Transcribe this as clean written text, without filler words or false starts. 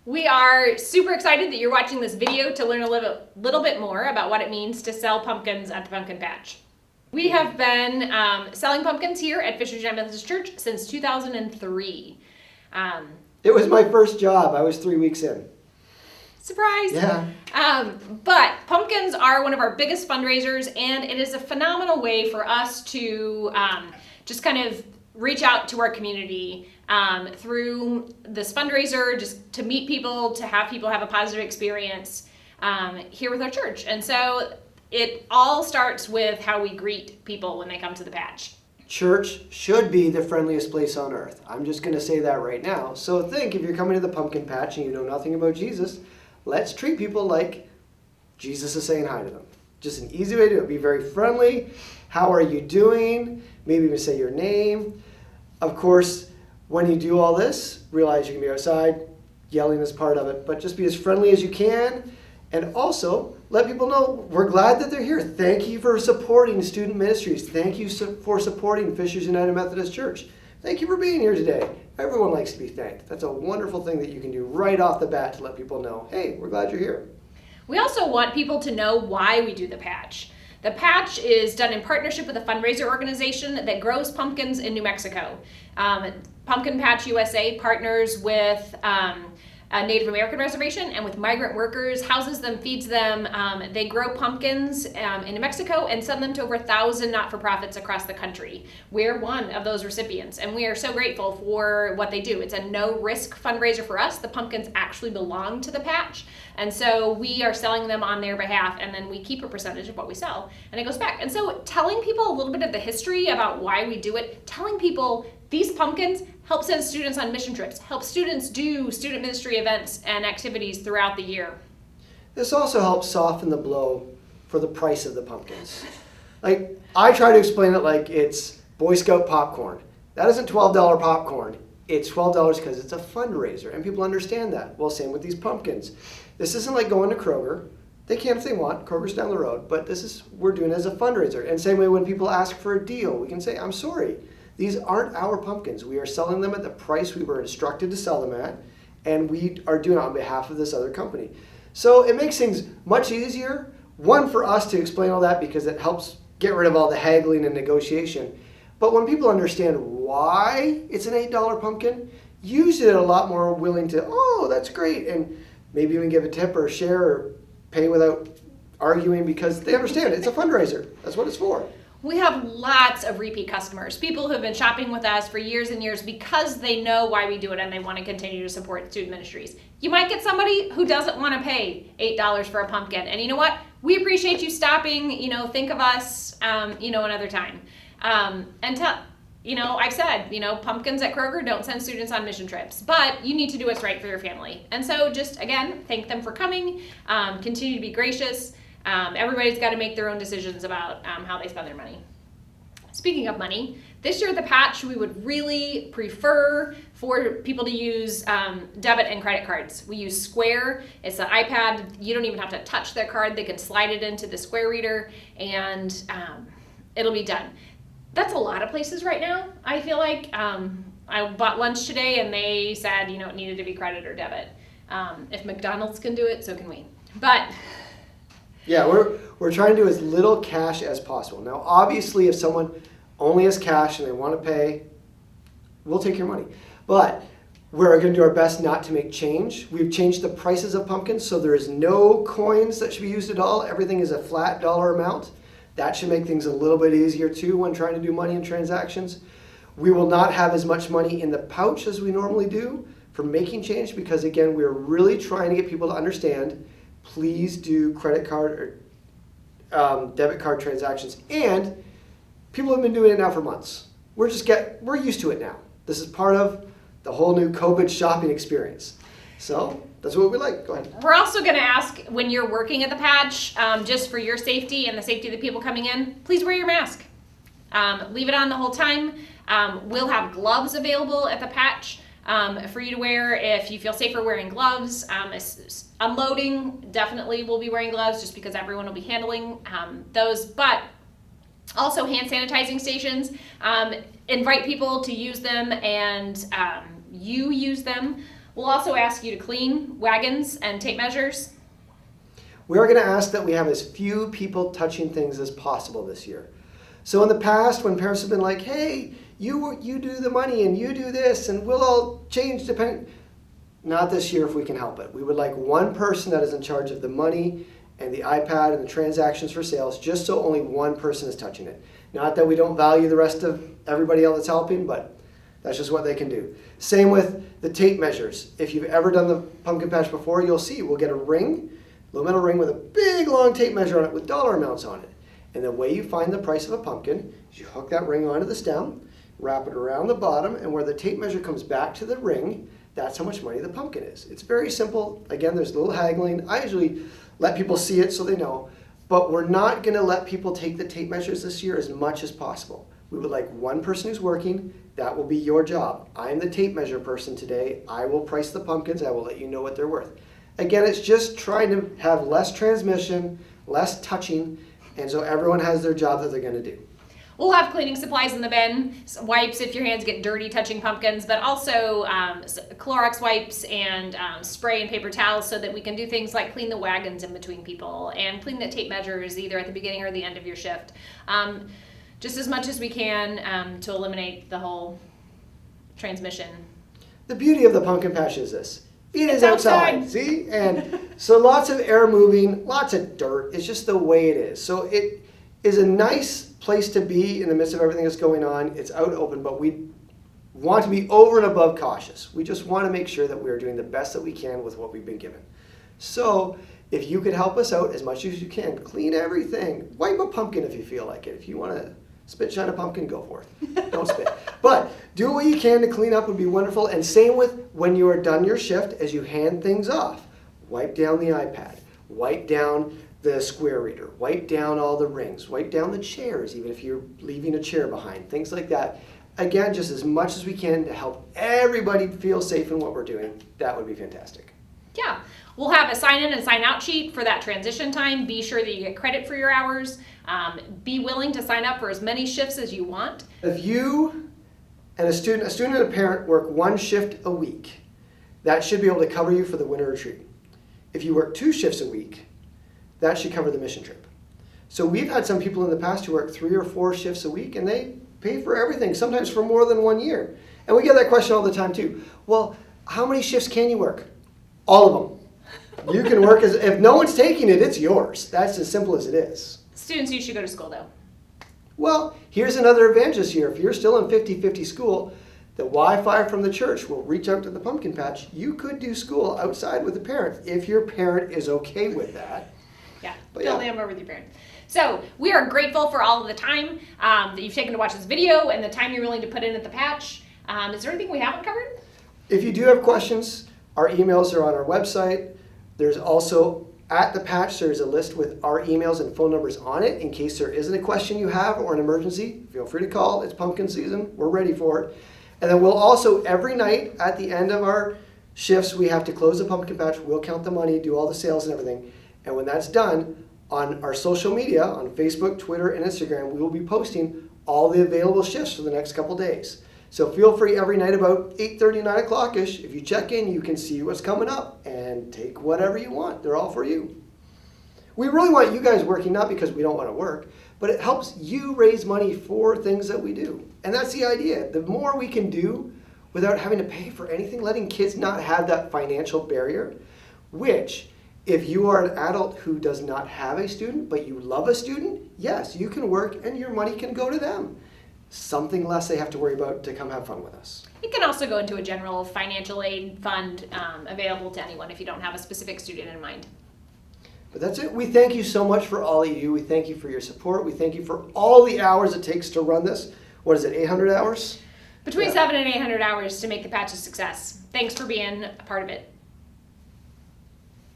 We are super excited that you're watching this video to learn a little bit more about what it means to sell pumpkins at the Pumpkin Patch. We have been selling pumpkins here at Fishers United Methodist Church since 2003. It was my first job. I was 3 weeks in. Surprise! Yeah. But pumpkins are one of our biggest fundraisers, and it is a phenomenal way for us to just kind of reach out to our community through this fundraiser, just to meet people, to have people have a positive experience here with our church. And so it all starts with how we greet people when they come to the patch. Church should be the friendliest place on earth. I'm just going to say that right now. So think, if you're coming to the pumpkin patch and you know nothing about Jesus, let's treat people like Jesus is saying hi to them. Just an easy way to do it. Be very friendly. How are you doing? Maybe even say your name. Of course, when you do all this, realize you can be outside. Yelling is part of it. But just be as friendly as you can. And also, let people know we're glad that they're here. Thank you for supporting student ministries. Thank you for supporting Fishers United Methodist Church. Thank you for being here today. Everyone likes to be thanked. That's a wonderful thing that you can do right off the bat to let people know, hey, we're glad you're here. We also want people to know why we do the patch. The patch is done in partnership with a fundraiser organization that grows pumpkins in New Mexico. Pumpkin Patch USA partners with a Native American reservation and with migrant workers, houses them, feeds them. They grow pumpkins in New Mexico and send them to over 1,000 not-for-profits across the country. We're one of those recipients, and we are so grateful for what they do. It's a no-risk fundraiser for us. The pumpkins actually belong to the patch, and so we are selling them on their behalf, and then we keep a percentage of what we sell, and it goes back. And so telling people a little bit of the history about why we do it, telling people these pumpkins help send students on mission trips, help students do student ministry events and activities throughout the year. This also helps soften the blow for the price of the pumpkins. Like, I try to explain it like it's Boy Scout popcorn. That isn't $12 popcorn. It's $12 because it's a fundraiser, and people understand that. Well, same with these pumpkins. This isn't like going to Kroger. They can if they want. Kroger's down the road, but we're doing it as a fundraiser. And same way when people ask for a deal, we can say, I'm sorry. These aren't our pumpkins. We are selling them at the price we were instructed to sell them at, and we are doing it on behalf of this other company. So it makes things much easier, one, for us to explain all that because it helps get rid of all the haggling and negotiation. But when people understand why it's an $8 pumpkin, usually they're a lot more willing to, oh, that's great, and maybe even give a tip or a share or pay without arguing because they understand it's a fundraiser. That's what it's for. We have lots of repeat customers, people who have been shopping with us for years and years because they know why we do it and they want to continue to support student ministries. You might get somebody who doesn't want to pay $8 for a pumpkin. And you know what? We appreciate you stopping, think of us, another time. I've said, pumpkins at Kroger don't send students on mission trips, but you need to do what's right for your family. And so just, again, thank them for coming, continue to be gracious. Everybody's got to make their own decisions about how they spend their money. Speaking of money, this year at the patch, we would really prefer for people to use debit and credit cards. We use Square. It's an iPad. You don't even have to touch their card. They can slide it into the Square reader, and it'll be done. That's a lot of places right now, I feel like. I bought lunch today, and they said, it needed to be credit or debit. If McDonald's can do it, so can we. But yeah, we're trying to do as little cash as possible. Now, obviously, if someone only has cash and they want to pay, we'll take your money. But we're going to do our best not to make change. We've changed the prices of pumpkins, so there is no coins that should be used at all. Everything is a flat dollar amount. That should make things a little bit easier, too, when trying to do money and transactions. We will not have as much money in the pouch as we normally do for making change because, again, we're really trying to get people to understand please do credit card or debit card transactions. And people have been doing it now for months. We're used to it now. This is part of the whole new COVID shopping experience. So that's what we like. Go ahead. We're also going to ask when you're working at the patch, just for your safety and the safety of the people coming in, please wear your mask. Leave it on the whole time. We'll have gloves available at the patch for you to wear if you feel safer wearing gloves. Unloading, definitely we'll be wearing gloves just because everyone will be handling those. But also hand sanitizing stations. Invite people to use them and you use them. We'll also ask you to clean wagons and tape measures. We are going to ask that we have as few people touching things as possible this year. So in the past, when parents have been like, hey, you do the money and you do this and we'll all change depending. Not this year if we can help it. We would like one person that is in charge of the money and the iPad and the transactions for sales, just so only one person is touching it. Not that we don't value the rest of everybody else that's helping, but that's just what they can do. Same with the tape measures. If you've ever done the pumpkin patch before, you'll see we'll get a ring, little metal ring with a big long tape measure on it with dollar amounts on it. And the way you find the price of a pumpkin is you hook that ring onto the stem, wrap it around the bottom, and where the tape measure comes back to the ring, that's how much money the pumpkin is. It's very simple. Again, there's a little haggling. I usually let people see it so they know, but we're not going to let people take the tape measures this year as much as possible. We would like one person who's working. That will be your job. I'm the tape measure person today. I will price the pumpkins. I will let you know what they're worth. Again, it's just trying to have less transmission, less touching, and so everyone has their job that they're going to do. We'll have cleaning supplies in the bin, wipes if your hands get dirty touching pumpkins, but also Clorox wipes and spray and paper towels so that we can do things like clean the wagons in between people and clean the tape measures either at the beginning or the end of your shift. Just as much as we can to eliminate the whole transmission. The beauty of the pumpkin patch is this. It is outside. outside, see? And so lots of air moving, lots of dirt. It's just the way it is. So it is a nice place to be in the midst of everything that's going on. It's out open, but we want to be over and above cautious. We just want to make sure that we are doing the best that we can with what we've been given. So if you could help us out as much as you can, clean everything. Wipe a pumpkin if you feel like it. If you want to spit shine a pumpkin, go for it. Don't spit. But do what you can to clean up would be wonderful. And same with when you are done your shift, as you hand things off, wipe down the iPad, wipe down the square reader, wipe down all the rings, wipe down the chairs, even if you're leaving a chair behind, things like that. Again, just as much as we can to help everybody feel safe in what we're doing, that would be fantastic. Yeah, we'll have a sign in and sign out sheet for that transition time. Be sure that you get credit for your hours. Be willing to sign up for as many shifts as you want. If you and a student and a parent work one shift a week, that should be able to cover you for the winter retreat. If you work 2 shifts a week, that should cover the mission trip. So we've had some people in the past who work 3 or 4 shifts a week and they pay for everything, sometimes for more than 1 year. And we get that question all the time too. Well, how many shifts can you work? All of them. You can work if no one's taking it, it's yours. That's as simple as it is. Students, you should go to school though. Well, here's another advantage this year. If you're still in 50-50 school, the Wi-Fi from the church will reach out to the pumpkin patch. You could do school outside with a parent if your parent is okay with that. Yeah, But fill yeah. them over with your parent. So we are grateful for all of the time that you've taken to watch this video and the time you're willing to put in at the patch. Is there anything we haven't covered? If you do have questions, our emails are on our website. There's also at the patch, there's a list with our emails and phone numbers on it in case there isn't a question you have or an emergency. Feel free to call. It's pumpkin season. We're ready for it. And then we'll also, every night at the end of our shifts, we have to close the pumpkin patch. We'll count the money, do all the sales and everything. And when that's done, on our social media, on Facebook, Twitter, and Instagram, we will be posting all the available shifts for the next couple days. So feel free every night about 8:30, 9 o'clock-ish. If you check in, you can see what's coming up and take whatever you want. They're all for you. We really want you guys working, not because we don't want to work, but it helps you raise money for things that we do. And that's the idea. The more we can do without having to pay for anything, letting kids not have that financial barrier, which if you are an adult who does not have a student, but you love a student, yes, you can work and your money can go to them. Something less they have to worry about to come have fun with us. It can also go into a general financial aid fund available to anyone if you don't have a specific student in mind. But that's it. We thank you so much for all you do. We thank you for your support. We thank you for all the hours it takes to run this. What is it, 800 hours? Between 700 and 800 hours to make the patch a success. Thanks for being a part of it.